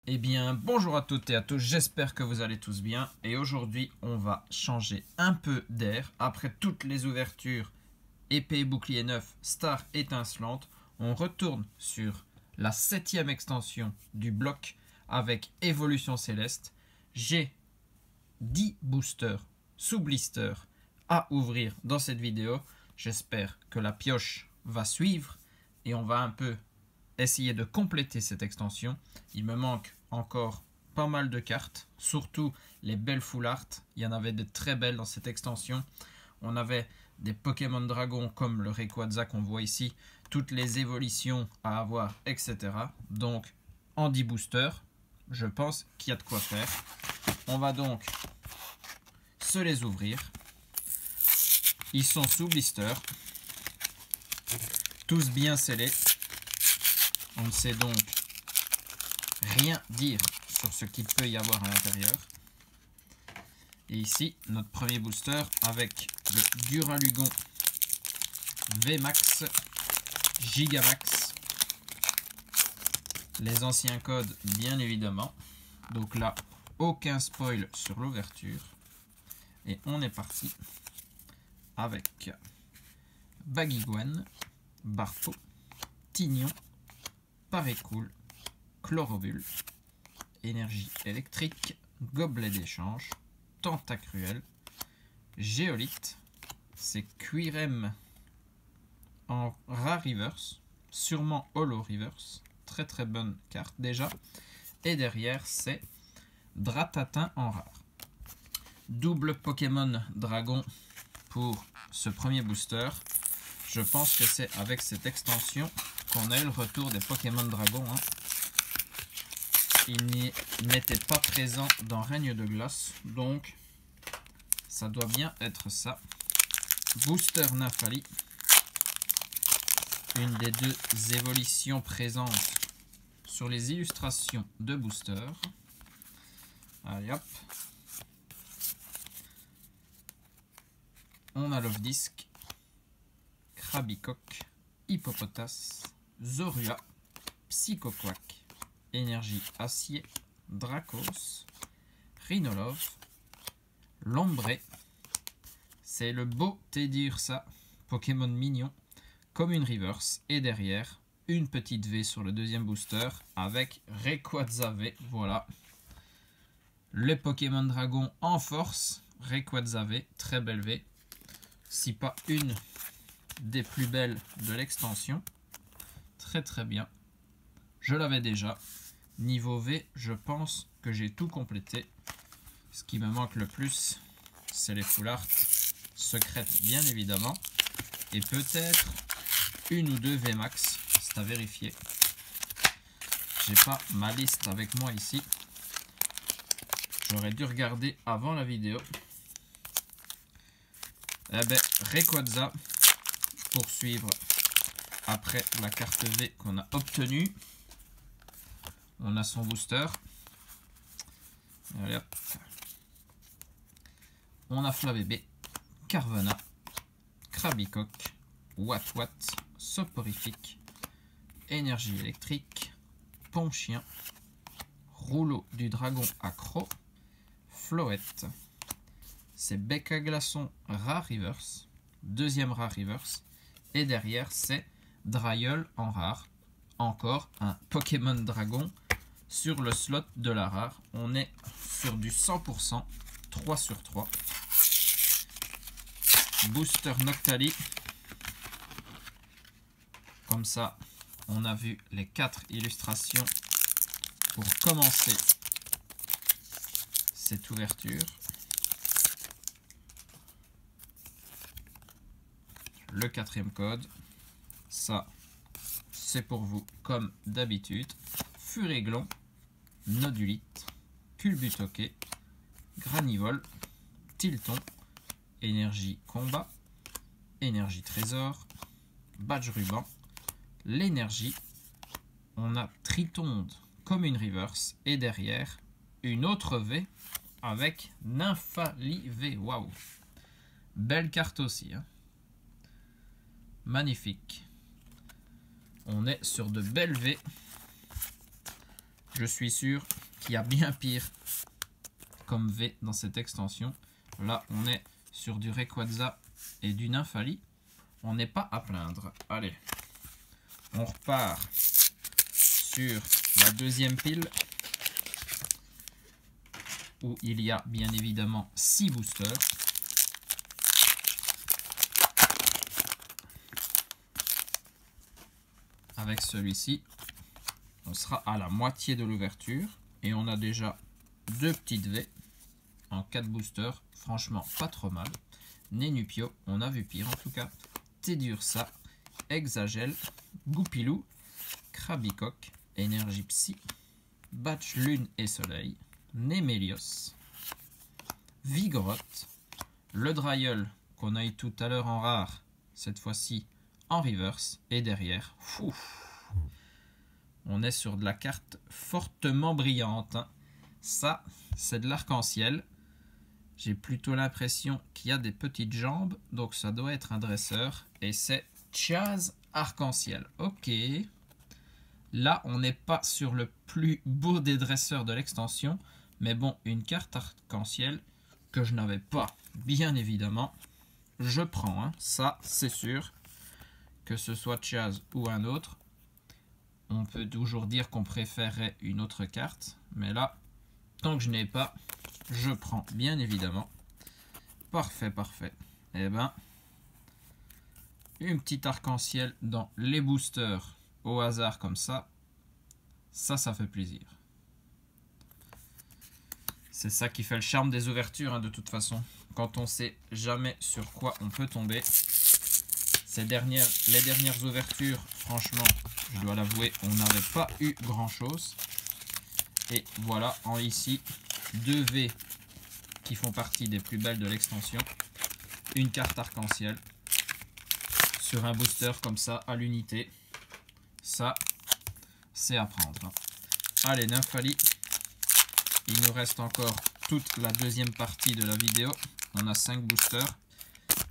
Eh bien, bonjour à toutes et à tous, j'espère que vous allez tous bien. Et aujourd'hui, on va changer un peu d'air. Après toutes les ouvertures, épée, bouclier neuf, star étincelante, on retourne sur la 7e extension du bloc avec évolution céleste. J'ai 10 boosters sous blister à ouvrir dans cette vidéo. J'espère que la pioche va suivre et on va un peu essayer de compléter cette extension. Il me manque encore pas mal de cartes, surtout les belles full art. Il y en avait de très belles dans cette extension. On avait des Pokémon Dragon comme le Rayquaza qu'on voit ici, toutes les évolutions à avoir, etc. Donc en 10 boosters, je pense qu'il y a de quoi faire. On va donc se les ouvrir. Ils sont sous blister, tous bien scellés. On ne sait donc rien dire sur ce qu'il peut y avoir à l'intérieur. Et ici, notre premier booster avec le Duralugon VMAX, Gigamax. Les anciens codes, bien évidemment. Donc là, aucun spoil sur l'ouverture. Et on est parti avec Baguigouane, Barpo, Tignon, Parécool, Chlorobule, Énergie électrique, Gobelet d'échange, Tentacruel, Géolite, c'est Quirem en rare reverse, sûrement holo reverse, très très bonne carte déjà, et derrière c'est Dratatin en rare. Double Pokémon Dragon pour ce premier booster. Je pense que c'est avec cette extension qu'on a eu le retour des Pokémon Dragon. Il n'était pas présent dans Règne de Glace, donc ça doit bien être ça. Booster Nafali, une des deux évolutions présentes sur les illustrations de Booster. Allez hop. On a Lofdisc, Krabicoque, Hippopotas, Zorua, Psychoquack, Énergie Acier, Dracos, Rhinolove, Lombré. C'est le beau Teddiursa, Pokémon mignon, comme une reverse. Et derrière, une petite V sur le deuxième booster avec Rayquaza V. Voilà. Le Pokémon Dragon en force, Rayquaza V, très belle V. Si pas une des plus belles de l'extension. Très très bien. Je l'avais déjà. Niveau V, je pense que j'ai tout complété. Ce qui me manque le plus, c'est les full art secrètes, bien évidemment. Et peut-être une ou deux VMAX, c'est à vérifier. J'ai pas ma liste avec moi ici. J'aurais dû regarder avant la vidéo. Eh ben, Rayquaza, pour suivre après la carte V qu'on a obtenue. On a son booster. Allez, hop. On a Flabébé, Carvana, Krabicoque, Watwat, Soporifique, Énergie électrique, Ponchien, Rouleau du Dragon Accro, Floette. C'est Bec à Glaçon rare reverse, deuxième rare reverse. Et derrière, c'est Drailleul en rare. Encore un Pokémon Dragon sur le slot de la rare. On est sur du 100%, 3 sur 3. Booster Noctali. Comme ça, on a vu les 4 illustrations pour commencer cette ouverture. Le 4e code. Ça, c'est pour vous comme d'habitude. Furéglon, Nodulite, Culbutoquet, Granivole, Tilton, Énergie Combat, Énergie Trésor, Badge Ruban, l'énergie. On a Tritonde comme une reverse et derrière une autre V avec Nymphali V. Waouh! Belle carte aussi. Magnifique. On est sur de belles V. Je suis sûr qu'il y a bien pire comme V dans cette extension. Là, on est sur du Rayquaza et du Nymphali. On n'est pas à plaindre. Allez, on repart sur la deuxième pile où il y a bien évidemment 6 boosters. Avec celui-ci, on sera à la moitié de l'ouverture et on a déjà 2 petites V en 4 boosters. Franchement, pas trop mal. Nenupio, on a vu pire en tout cas. Teddiursa, Exagel, Goupilou, Krabicoque, Énergie Psy, Batch Lune et Soleil, Nemelios, Vigoroth, le Drailleul qu'on a eu tout à l'heure en rare, cette fois-ci en reverse, et derrière, on est sur de la carte fortement brillante. Hein. Ça, c'est de l'arc-en-ciel. J'ai plutôt l'impression qu'il y a des petites jambes, donc ça doit être un dresseur. Et c'est Chaz arc-en-ciel. Ok. Là, on n'est pas sur le plus beau des dresseurs de l'extension. Mais bon, une carte arc-en-ciel que je n'avais pas, bien évidemment. Je prends, hein. Ça, c'est sûr. Que ce soit Chaz ou un autre. On peut toujours dire qu'on préférerait une autre carte. Mais là, tant que je n'ai pas, je prends, bien évidemment. Parfait, parfait. Eh ben, une petite arc-en-ciel dans les boosters au hasard comme ça. Ça fait plaisir. C'est ça qui fait le charme des ouvertures, hein, de toute façon. Quand on sait jamais sur quoi on peut tomber. Les dernières ouvertures, franchement, je dois l'avouer, on n'avait pas eu grand chose. Et voilà, en ici, 2 V qui font partie des plus belles de l'extension. Une carte arc-en-ciel sur un booster comme ça à l'unité. Ça, c'est à prendre. Allez, Nymphali. Il nous reste encore toute la deuxième partie de la vidéo. On a 5 boosters.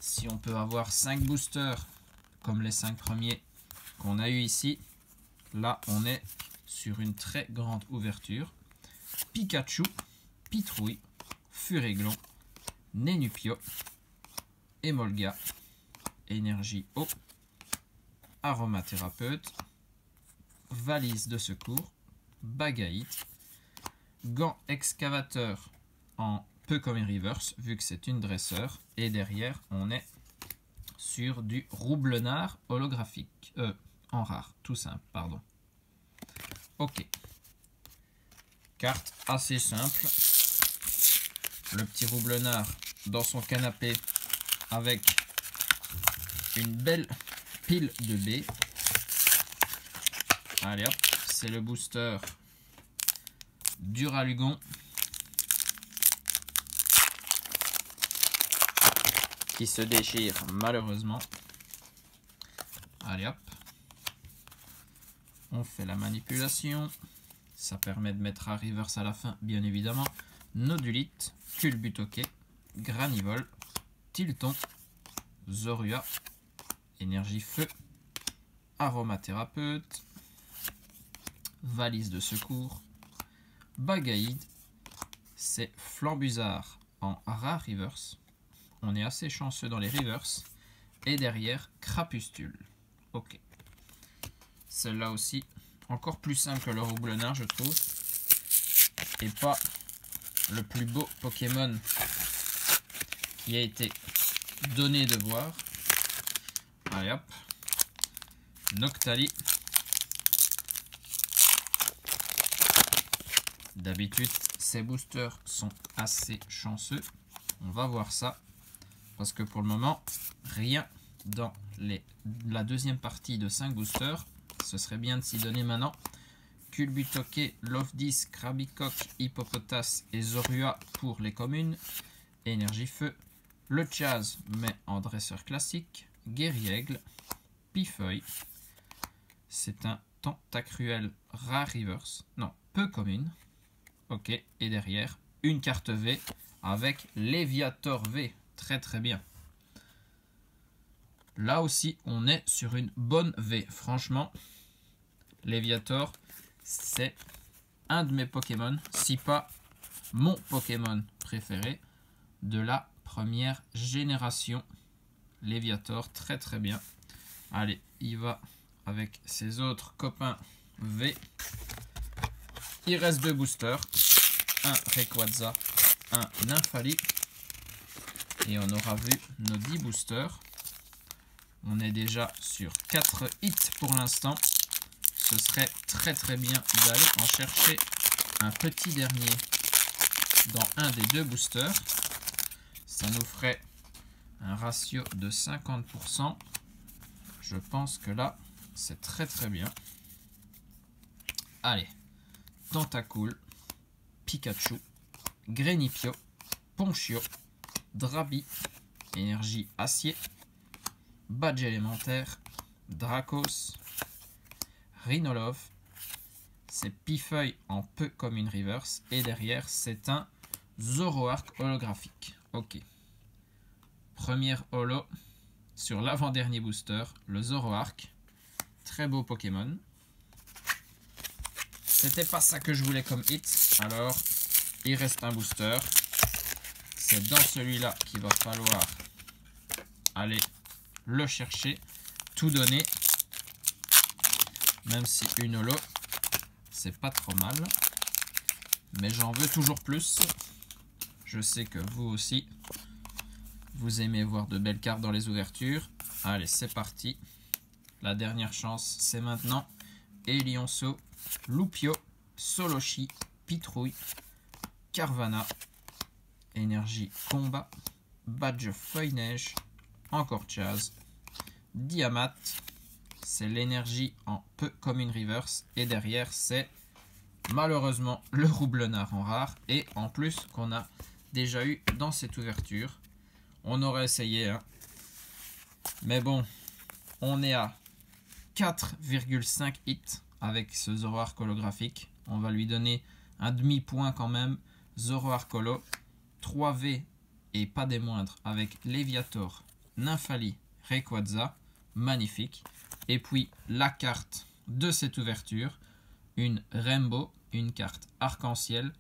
Si on peut avoir 5 boosters comme les 5 premiers qu'on a eu ici, là on est sur une très grande ouverture. Pikachu, Pitrouille, Furéglon, Nenupio, Emolga, Énergie Eau, Aromathérapeute, Valise de secours, Bagaïte, Gant excavateur en peu comme reverse vu que c'est une dresseur, et derrière on est sur du Roublenard holographique, en rare, tout simple, pardon. Ok, carte assez simple, le petit Roublenard dans son canapé avec une belle pile de baies. Allez hop, c'est le booster Duralugon qui se déchire malheureusement. Allez hop, on fait la manipulation, ça permet de mettre à reverse à la fin bien évidemment. Nodulite, Culbutoquet, Granivol, Tilton, Zorua, Énergie Feu, Aromathérapeute, Valise de secours, Bagaïde, c'est Flambuzard en rare reverse. On est assez chanceux dans les reverse. Et derrière, Crapustule. Ok. Celle-là aussi, encore plus simple que le Roublenard, je trouve. Et pas le plus beau Pokémon qui a été donné de voir. Allez hop. Noctali. D'habitude, ces boosters sont assez chanceux. On va voir ça. Parce que pour le moment, rien dans la deuxième partie de 5 boosters. Ce serait bien de s'y donner maintenant. Culbutoquet, Lofdis, Krabicoque, Hippopotas et Zorua pour les communes. Énergie Feu. Le Chaz, mais en dresseur classique. Guerriègle. Pifeuille. C'est un Tentacruel rare reverse. Non, peu commune. Ok, et derrière, une carte V avec Léviator V. Très très bien. Là aussi, on est sur une bonne V. Franchement, Léviator, c'est un de mes Pokémon, si pas mon Pokémon préféré de la première génération. Léviator, très très bien. Allez, il va avec ses autres copains V. Il reste 2 boosters. Un Rayquaza, un Nymphali. Et on aura vu nos 10 boosters. On est déjà sur 4 hits pour l'instant. Ce serait très très bien d'aller en chercher un petit dernier dans un des 2 boosters. Ça nous ferait un ratio de 50%. Je pense que là, c'est très très bien. Allez, Tentacool, Pikachu, Greninpio, Ponchio, Drabi, Énergie Acier, Badge élémentaire, Dracos, Rhinolove, c'est Pifeuille en peu comme une reverse, et derrière c'est un Zoroark holographique. Ok. Première holo sur l'avant-dernier booster, le Zoroark. Très beau Pokémon. C'était pas ça que je voulais comme hit, alors il reste un booster. C'est dans celui-là qu'il va falloir aller le chercher, tout donner. Même si une holo, c'est pas trop mal. Mais j'en veux toujours plus. Je sais que vous aussi, vous aimez voir de belles cartes dans les ouvertures. Allez, c'est parti. La dernière chance, c'est maintenant. Elionceau, Loupio, Solochi, Pitrouille, Carvana, Énergie Combat, Badge Feuille Neige, encore Chaz, Diamat, c'est l'énergie en peu comme une reverse, et derrière c'est malheureusement le Roublenard en rare, et en plus qu'on a déjà eu dans cette ouverture. On aurait essayé, hein. Mais bon, on est à 4,5 hits avec ce Zoroark holographique. On va lui donner un demi-point quand même. Zoroark holo, 3V et pas des moindres avec Léviator, Nymphali, Rayquaza, magnifique. Et puis la carte de cette ouverture, une Rainbow, une carte arc-en-ciel.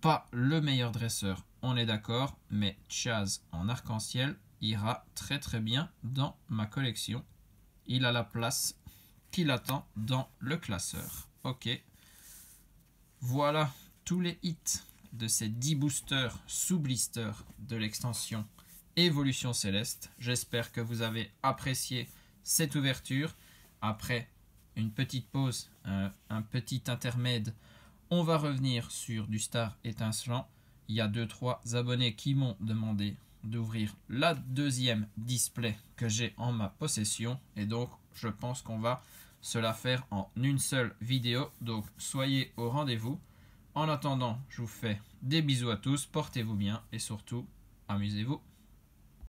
Pas le meilleur dresseur, on est d'accord, mais Chaz en arc-en-ciel ira très très bien dans ma collection. Il a la place qu'il attend dans le classeur. Ok. Voilà tous les hits de ces 10 boosters sous blister de l'extension Évolution Céleste. J'espère que vous avez apprécié cette ouverture. Après une petite pause, un petit intermède, on va revenir sur du Star étincelant. Il y a 2-3 abonnés qui m'ont demandé d'ouvrir la deuxième display que j'ai en ma possession. Et donc, je pense qu'on va se la faire en une seule vidéo. Donc, soyez au rendez-vous. En attendant, je vous fais des bisous à tous. Portez-vous bien et surtout, amusez-vous.